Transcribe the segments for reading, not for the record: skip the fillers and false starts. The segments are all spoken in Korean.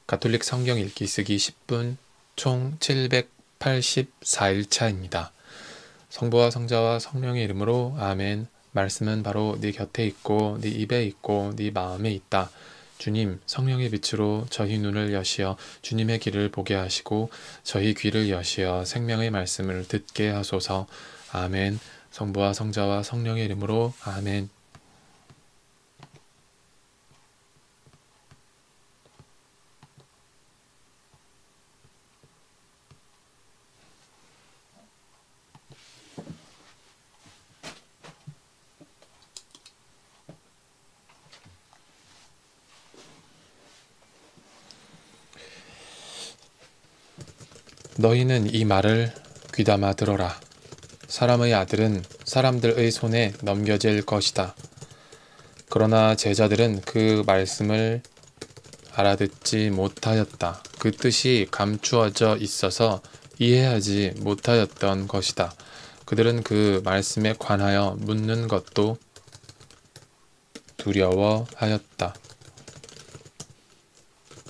가톨릭 성경 읽기 쓰기 10분 총 784일차입니다. 성부와 성자와 성령의 이름으로 아멘. 말씀은 바로 네 곁에 있고 네 입에 있고 네 마음에 있다. 주님, 성령의 빛으로 저희 눈을 여시어 주님의 길을 보게 하시고 저희 귀를 여시어 생명의 말씀을 듣게 하소서. 아멘. 성부와 성자와 성령의 이름으로 아멘. 너희는 이 말을 귀담아 들어라. 사람의 아들은 사람들의 손에 넘겨질 것이다. 그러나 제자들은 그 말씀을 알아듣지 못하였다. 그 뜻이 감추어져 있어서 이해하지 못하였던 것이다. 그들은 그 말씀에 관하여 묻는 것도 두려워하였다.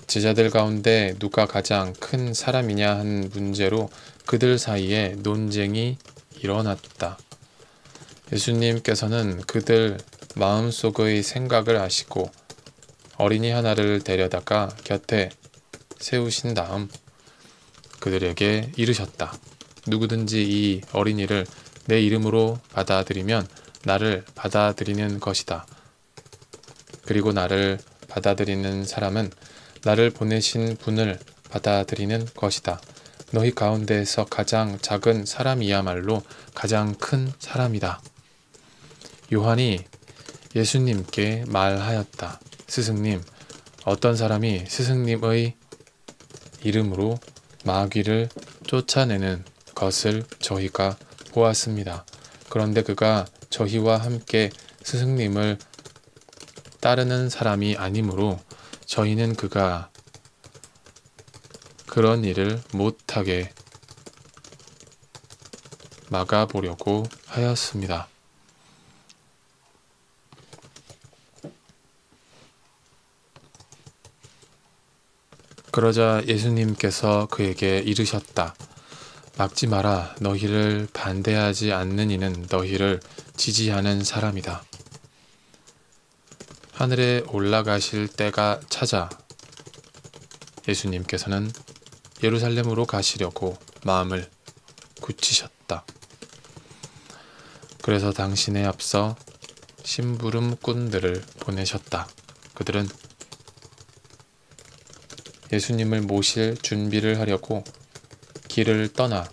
제자들 가운데 누가 가장 큰 사람이냐 한 문제로 그들 사이에 논쟁이 일어났다. 예수님께서는 그들 마음속의 생각을 아시고 어린이 하나를 데려다가 곁에 세우신 다음 그들에게 이르셨다. 누구든지 이 어린이를 내 이름으로 받아들이면 나를 받아들이는 것이다. 그리고 나를 받아들이는 사람은 나를 보내신 분을 받아들이는 것이다. 너희 가운데에서 가장 작은 사람이야말로 가장 큰 사람이다. 요한이 예수님께 말하였다. 스승님, 어떤 사람이 스승님의 이름으로 마귀를 쫓아내는 것을 저희가 보았습니다. 그런데 그가 저희와 함께 스승님을 따르는 사람이 아니므로 저희는 그가 그런 일을 못하게 막아보려고 하였습니다. 그러자 예수님께서 그에게 이르셨다. 막지 마라. 너희를 반대하지 않는 이는 너희를 지지하는 사람이다. 하늘에 올라가실 때가 찾아 예수님께서는 예루살렘으로 가시려고 마음을 굳히셨다. 그래서 당신에 앞서 심부름꾼들을 보내셨다. 그들은 예수님을 모실 준비를 하려고 길을 떠나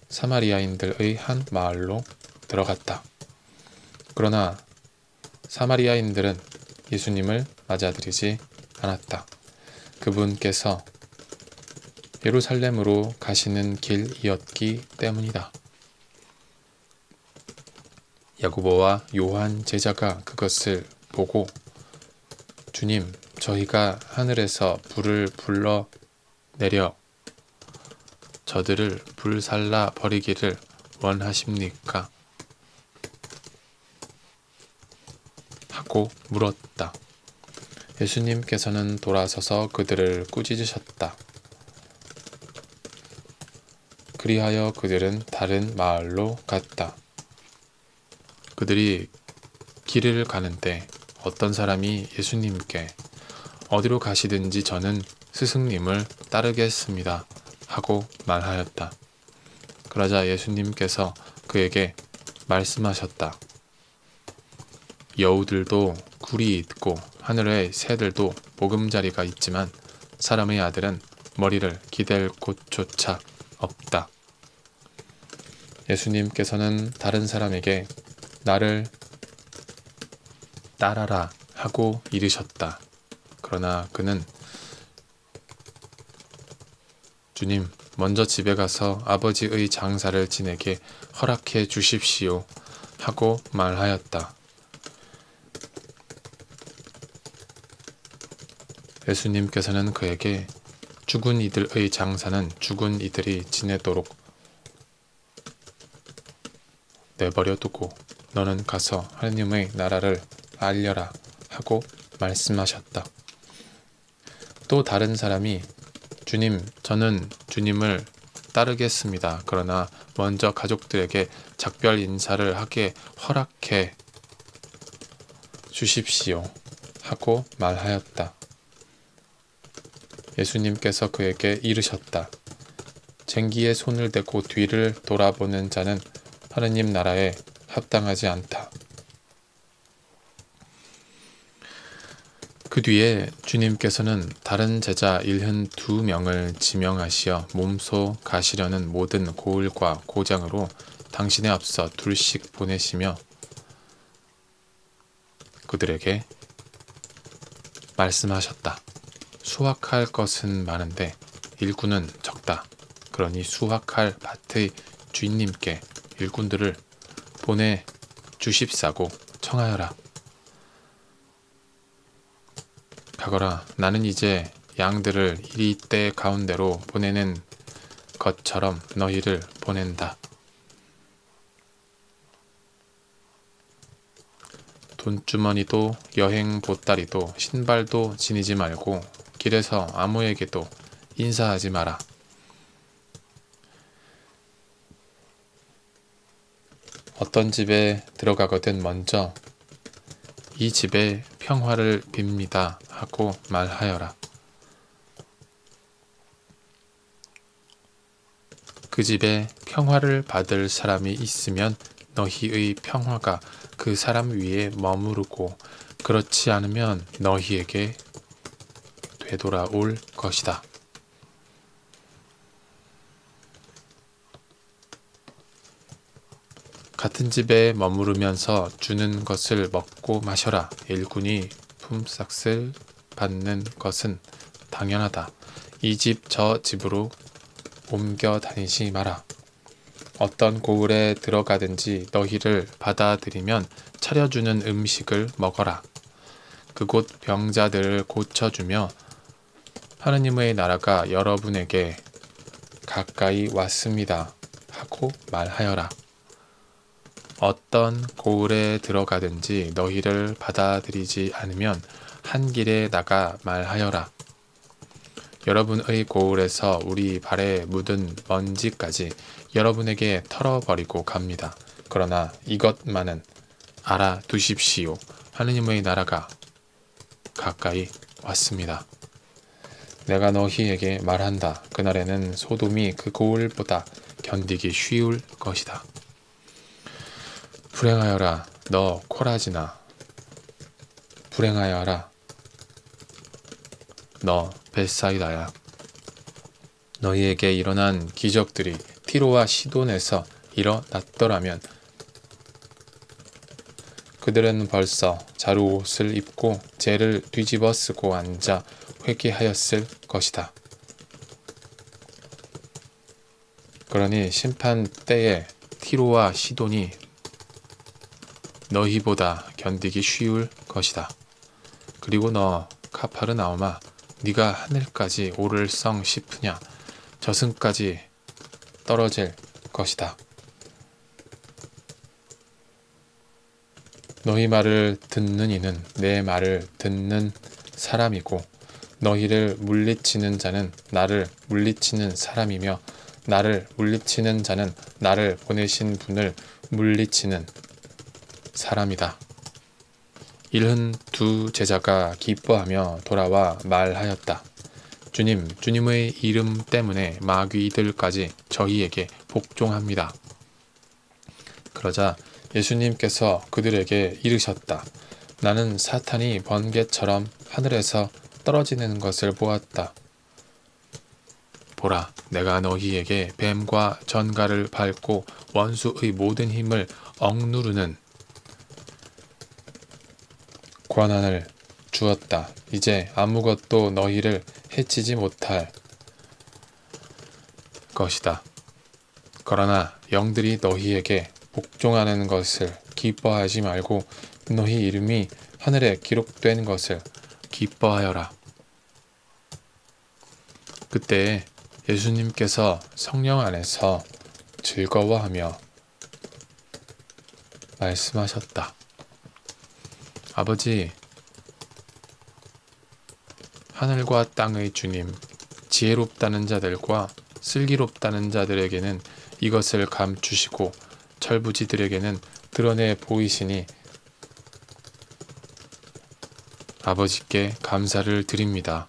사마리아인들의 한 마을로 들어갔다. 그러나 사마리아인들은 예수님을 맞아들이지 않았다. 그분께서 예루살렘으로 가시는 길이었기 때문이다. 야고보와 요한 제자가 그것을 보고 주님, 저희가 하늘에서 불을 불러 내려 저들을 불살라 버리기를 원하십니까? 하고 물었다. 예수님께서는 돌아서서 그들을 꾸짖으셨다. 그리하여 그들은 다른 마을로 갔다. 그들이 길을 가는데 어떤 사람이 예수님께 어디로 가시든지 저는 스승님을 따르겠습니다 하고 말하였다. 그러자 예수님께서 그에게 말씀하셨다. 여우들도 굴이 있고 하늘의 새들도 보금자리가 있지만 사람의 아들은 머리를 기댈 곳조차 없다. 예수님께서는 다른 사람에게 나를 따라라 하고 이르셨다. 그러나 그는 주님, 먼저 집에 가서 아버지의 장사를 지내게 허락해 주십시오 하고 말하였다. 예수님께서는 그에게 죽은 이들의 장사는 죽은 이들이 지내도록 내버려 두고 너는 가서 하느님의 나라를 알려라 하고 말씀하셨다. 또 다른 사람이 주님, 저는 주님을 따르겠습니다. 그러나 먼저 가족들에게 작별 인사를 하게 허락해 주십시오. 하고 말하였다. 예수님께서 그에게 이르셨다. 쟁기에 손을 대고 뒤를 돌아보는 자는 하느님 나라에 합당하지 않다. 그 뒤에 주님께서는 다른 제자 72명을 지명하시어 몸소 가시려는 모든 고을과 고장으로 당신에 앞서 둘씩 보내시며 그들에게 말씀하셨다. 수확할 것은 많은데 일꾼은 적다. 그러니 수확할 밭의 주인님께 일꾼들을 보내 주십사고 청하여라. 가거라. 나는 이제 양들을 이리 때 가운데로 보내는 것처럼 너희를 보낸다. 돈주머니도 여행 보따리도 신발도 지니지 말고 길에서 아무에게도 인사하지 마라. 어떤 집에 들어가거든 먼저 이 집에 평화를 빕니다 하고 말하여라. 그 집에 평화를 받을 사람이 있으면 너희의 평화가 그 사람 위에 머무르고 그렇지 않으면 너희에게 되돌아올 것이다. 같은 집에 머무르면서 주는 것을 먹고 마셔라. 일꾼이 품삯을 받는 것은 당연하다. 이 집 저 집으로 옮겨 다니지 마라. 어떤 고을에 들어가든지 너희를 받아들이면 차려주는 음식을 먹어라. 그곳 병자들을 고쳐주며 하느님의 나라가 여러분에게 가까이 왔습니다 하고 말하여라. 어떤 고을에 들어가든지 너희를 받아들이지 않으면 한 길에 나가 말하여라. 여러분의 고을에서 우리 발에 묻은 먼지까지 여러분에게 털어버리고 갑니다. 그러나 이것만은 알아두십시오. 하느님의 나라가 가까이 왔습니다. 내가 너희에게 말한다. 그날에는 소돔이 그 고을보다 견디기 쉬울 것이다. 불행하여라 너 코라지나. 불행하여라 너 벳사이다야. 너희에게 일어난 기적들이 티로와 시돈에서 일어났더라면 그들은 벌써 자루옷을 입고 재를 뒤집어 쓰고 앉아 회개하였을 것이다. 그러니 심판 때에 티로와 시돈이 너희보다 견디기 쉬울 것이다. 그리고 너 카파르나움아, 네가 하늘까지 오를 성 싶으냐? 저승까지 떨어질 것이다. 너희 말을 듣는 이는 내 말을 듣는 사람이고 너희를 물리치는 자는 나를 물리치는 사람이며 나를 물리치는 자는 나를 보내신 분을 물리치는 사람이다. 72 제자가 기뻐하며 돌아와 말하였다. 주님, 주님의 이름 때문에 마귀들까지 저희에게 복종합니다. 그러자 예수님께서 그들에게 이르셨다. 나는 사탄이 번개처럼 하늘에서 떨어지는 것을 보았다. 보라, 내가 너희에게 뱀과 전갈을 밟고 원수의 모든 힘을 억누르는 권한을 주었다. 이제 아무것도 너희를 해치지 못할 것이다. 그러나 영들이 너희에게 복종하는 것을 기뻐하지 말고 너희 이름이 하늘에 기록된 것을 기뻐하여라. 그때 예수님께서 성령 안에서 즐거워하며 말씀하셨다. 아버지, 하늘과 땅의 주님, 지혜롭다는 자들과 슬기롭다는 자들에게는 이것을 감추시고 철부지들에게는 드러내 보이시니 아버지께 감사를 드립니다.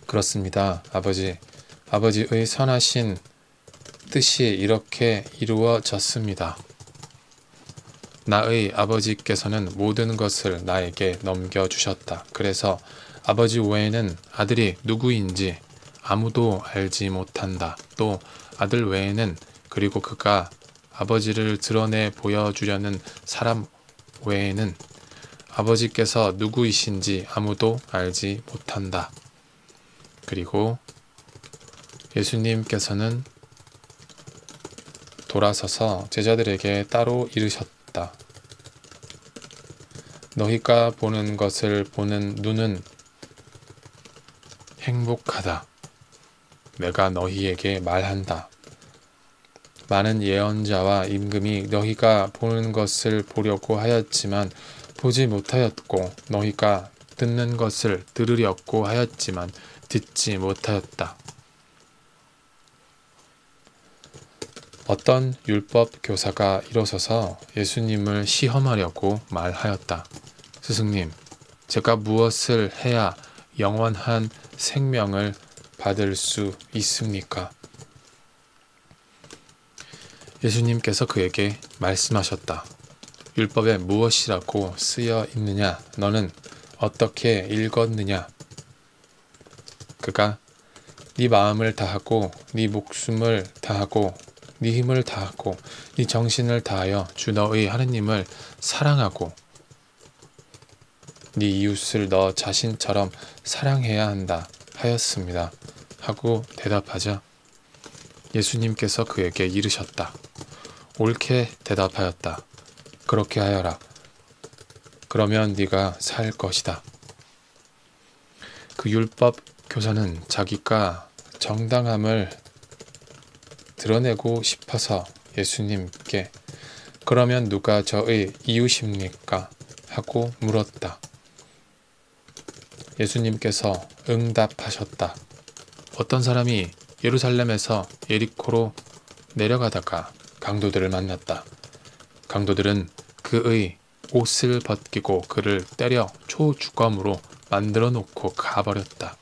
그렇습니다, 아버지. 아버지의 선하신 뜻이 이렇게 이루어졌습니다. 나의 아버지께서는 모든 것을 나에게 넘겨주셨다. 그래서 아버지 외에는 아들이 누구인지 아무도 알지 못한다. 또 아들 외에는, 그리고 그가 아버지를 드러내 보여주려는 사람 외에는 아버지께서 누구이신지 아무도 알지 못한다. 그리고 예수님께서는 돌아서서 제자들에게 따로 이르셨다. 너희가 보는 것을 보는 눈은 행복하다. 내가 너희에게 말한다. 많은 예언자와 임금이 너희가 보는 것을 보려고 하였지만 보지 못하였고, 너희가 듣는 것을 들으려고 하였지만 듣지 못하였다. 어떤 율법 교사가 일어서서 예수님을 시험하려고 말하였다. 스승님, 제가 무엇을 해야 영원한 생명을 받을 수 있습니까? 예수님께서 그에게 말씀하셨다. 율법에 무엇이라고 쓰여 있느냐? 너는 어떻게 읽었느냐? 그가 네 마음을 다하고 네 목숨을 다하고 네 힘을 다하고 네 정신을 다하여 주 너의 하느님을 사랑하고 네 이웃을 너 자신처럼 사랑해야 한다 하였습니다. 하고 대답하자 예수님께서 그에게 이르셨다. 옳게 대답하였다. 그렇게 하여라. 그러면 네가 살 것이다. 그 율법 교사는 자기가 정당함을 드러내고 싶어서 예수님께 그러면 누가 저의 이웃입니까? 하고 물었다. 예수님께서 응답하셨다. 어떤 사람이 예루살렘에서 예리코로 내려가다가 강도들을 만났다. 강도들은 그의 옷을 벗기고 그를 때려 초주검으로 만들어 놓고 가버렸다.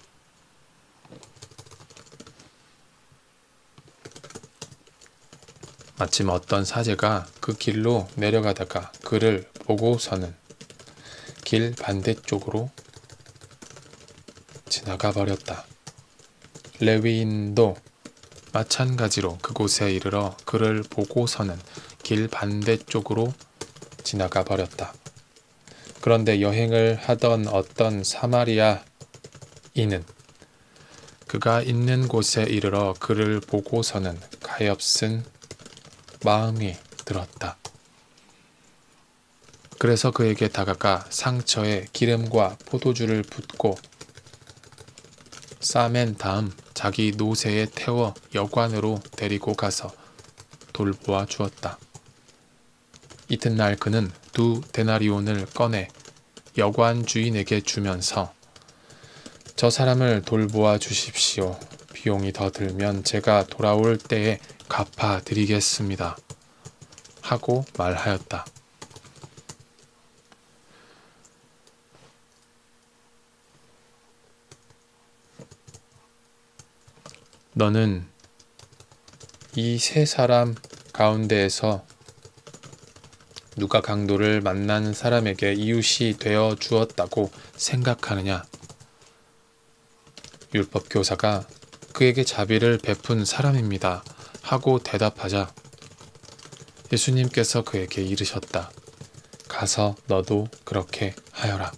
마침 어떤 사제가 그 길로 내려가다가 그를 보고서는 길 반대쪽으로 지나가 버렸다. 레위인도 마찬가지로 그곳에 이르러 그를 보고서는 길 반대쪽으로 지나가 버렸다. 그런데 여행을 하던 어떤 사마리아인은 그가 있는 곳에 이르러 그를 보고서는 가엾은 마음이 들었다. 그래서 그에게 다가가 상처에 기름과 포도주를 붓고 싸맨 다음 자기 노새에 태워 여관으로 데리고 가서 돌보아 주었다. 이튿날 그는 2데나리온을 꺼내 여관 주인에게 주면서 저 사람을 돌보아 주십시오. 비용이 더 들면 제가 돌아올 때에 갚아 드리겠습니다. 하고 말하였다. 너는 이 세 사람 가운데에서 누가 강도를 만난 사람에게 이웃이 되어 주었다고 생각하느냐? 율법교사가 그에게 자비를 베푼 사람입니다. 하고 대답하자 예수님께서 그에게 이르셨다. 가서 너도 그렇게 하여라.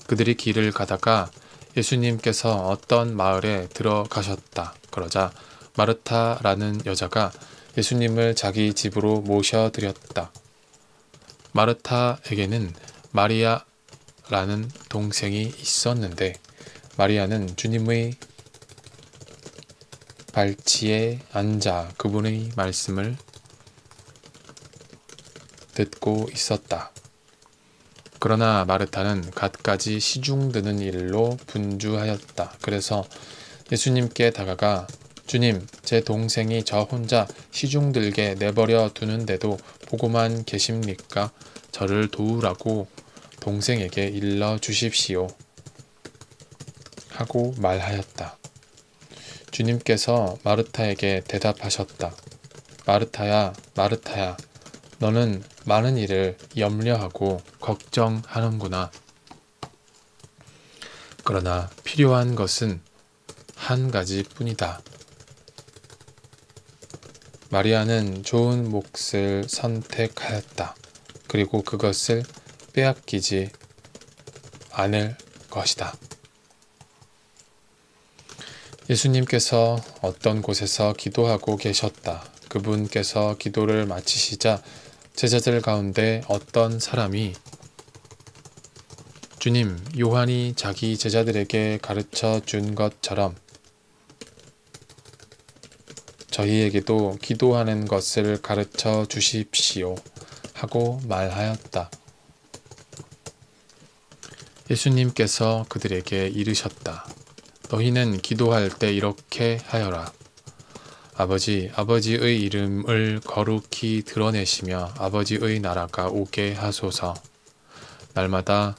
그들이 길을 가다가 예수님께서 어떤 마을에 들어가셨다. 그러자 마르타라는 여자가 예수님을 자기 집으로 모셔드렸다. 마르타에게는 마리아라는 동생이 있었는데 마리아는 주님의 발치에 앉아 그분의 말씀을 듣고 있었다. 그러나 마르타는 갖가지 시중 드는 일로 분주하였다. 그래서 예수님께 다가가 주님, 제 동생이 저 혼자 시중 들게 내버려 두는데도 보고만 계십니까? 저를 도우라고 동생에게 일러 주십시오. 하고 말하였다. 주님께서 마르타에게 대답하셨다. 마르타야, 마르타야, 너는 많은 일을 염려하고 걱정하는구나. 그러나 필요한 것은 한 가지뿐이다. 마리아는 좋은 몫을 선택하였다. 그리고 그것을 빼앗기지 않을 것이다. 예수님께서 어떤 곳에서 기도하고 계셨다. 그분께서 기도를 마치시자 제자들 가운데 어떤 사람이 주님, 요한이 자기 제자들에게 가르쳐 준 것처럼 저희에게도 기도하는 것을 가르쳐 주십시오. 하고 말하였다. 예수님께서 그들에게 이르셨다. 너희는 기도할 때 이렇게 하여라. 아버지의 이름을 거룩히 드러내시며 아버지의 나라가 오게 하소서. 날마다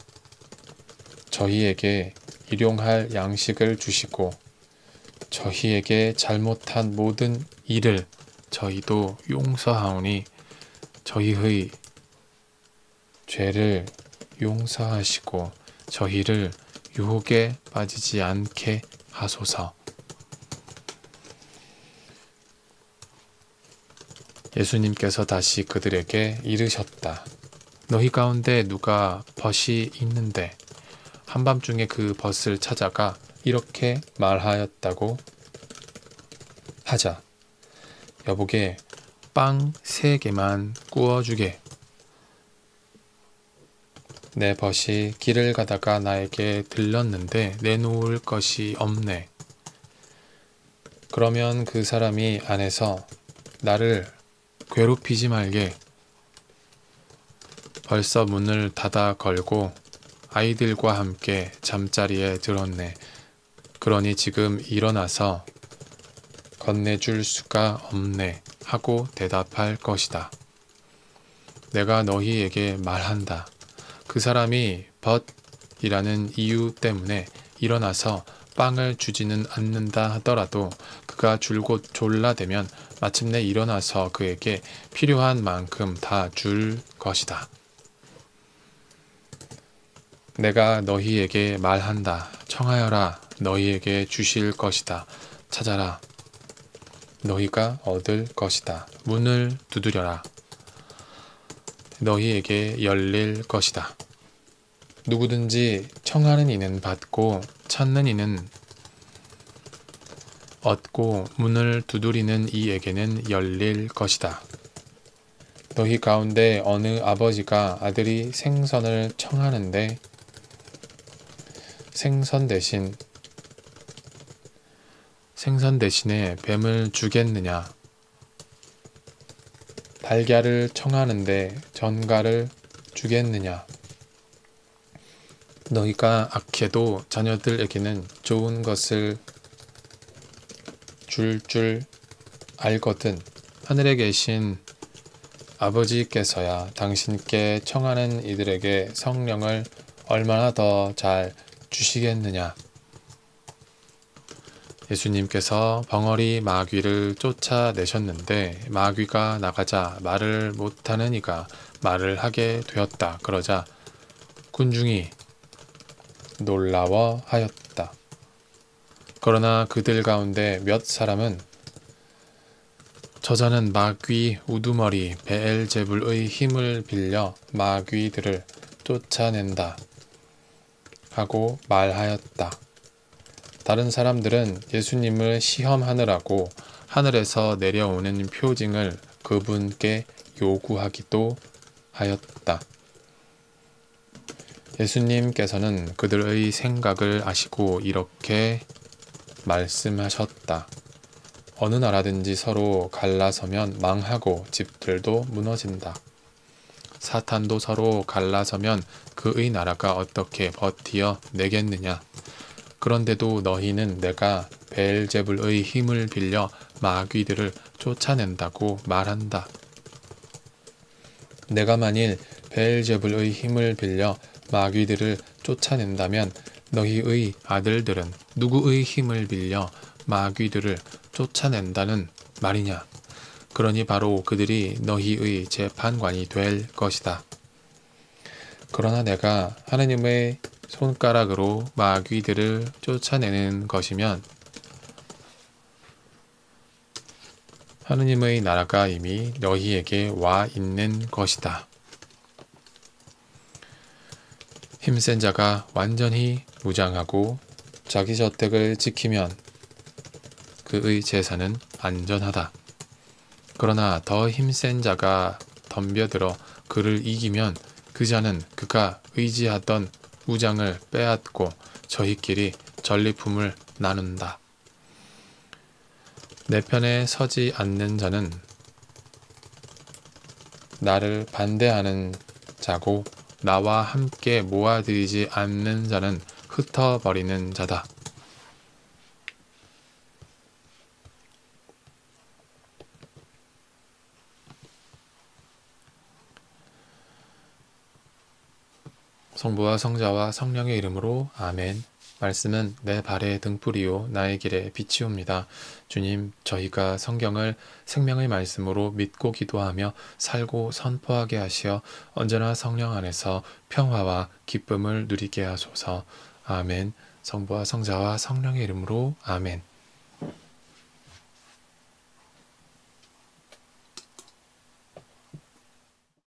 저희에게 일용할 양식을 주시고 저희에게 잘못한 모든 일을 저희도 용서하오니 저희의 죄를 용서하시고 저희를 유혹에 빠지지 않게 하소서. 예수님께서 다시 그들에게 이르셨다. 너희 가운데 누가 벗이 있는데 한밤중에 그 벗을 찾아가 이렇게 말하였다고 하자. 여보게 빵 3개만 구워주게. 내 벗이 길을 가다가 나에게 들렀는데 내놓을 것이 없네. 그러면 그 사람이 안에서 나를 괴롭히지 말게. 벌써 문을 닫아 걸고 아이들과 함께 잠자리에 들었네. 그러니 지금 일어나서 건네줄 수가 없네. 하고 대답할 것이다. 내가 너희에게 말한다. 그 사람이 벗이라는 이유 때문에 일어나서 빵을 주지는 않는다 하더라도 그가 줄곧 졸라대면 마침내 일어나서 그에게 필요한 만큼 다 줄 것이다. 내가 너희에게 말한다. 청하여라. 너희에게 주실 것이다. 찾아라. 너희가 얻을 것이다. 문을 두드려라. 너희에게 열릴 것이다. 누구든지 청하는 이는 받고 찾는 이는 얻고 문을 두드리는 이에게는 열릴 것이다. 너희 가운데 어느 아버지가 아들이 생선을 청하는데 생선 대신에 뱀을 주겠느냐? 달걀을 청하는데 전갈을 주겠느냐? 너희가 악해도 자녀들에게는 좋은 것을 줄 알거든. 하늘에 계신 아버지께서야 당신께 청하는 이들에게 성령을 얼마나 더 잘 주시겠느냐. 예수님께서 벙어리 마귀를 쫓아내셨는데 마귀가 나가자 말을 못하는 이가 말을 하게 되었다. 그러자 군중이 놀라워하였다. 그러나 그들 가운데 몇 사람은 저자는 마귀 우두머리 베엘제불의 힘을 빌려 마귀들을 쫓아낸다 하고 말하였다. 다른 사람들은 예수님을 시험하느라고 하늘에서 내려오는 표징을 그분께 요구하기도 하였다. 예수님께서는 그들의 생각을 아시고 이렇게 말씀하셨다. 어느 나라든지 서로 갈라서면 망하고 집들도 무너진다. 사탄도 서로 갈라서면 그의 나라가 어떻게 버티어 내겠느냐. 그런데도 너희는 내가 베엘제불의 힘을 빌려 마귀들을 쫓아낸다고 말한다. 내가 만일 베엘제불의 힘을 빌려 마귀들을 쫓아낸다면 너희의 아들들은 누구의 힘을 빌려 마귀들을 쫓아낸다는 말이냐? 그러니 바로 그들이 너희의 재판관이 될 것이다. 그러나 내가 하느님의 손가락으로 마귀들을 쫓아내는 것이면 하느님의 나라가 이미 너희에게 와 있는 것이다. 힘센 자가 완전히 무장하고 자기 저택을 지키면 그의 재산은 안전하다. 그러나 더 힘센 자가 덤벼들어 그를 이기면 그 자는 그가 의지하던 무장을 빼앗고 저희끼리 전리품을 나눈다. 내 편에 서지 않는 자는 나를 반대하는 자고 나와 함께 모아들이지 않는 자는 흩어버리는 자다. 성부와 성자와 성령의 이름으로 아멘. 말씀은 내 발의 등불이요 나의 길에 빛이옵니다. 주님, 저희가 성경을 생명의 말씀으로 믿고 기도하며 살고 선포하게 하시어 언제나 성령 안에서 평화와 기쁨을 누리게 하소서. 아멘. 성부와 성자와 성령의 이름으로 아멘.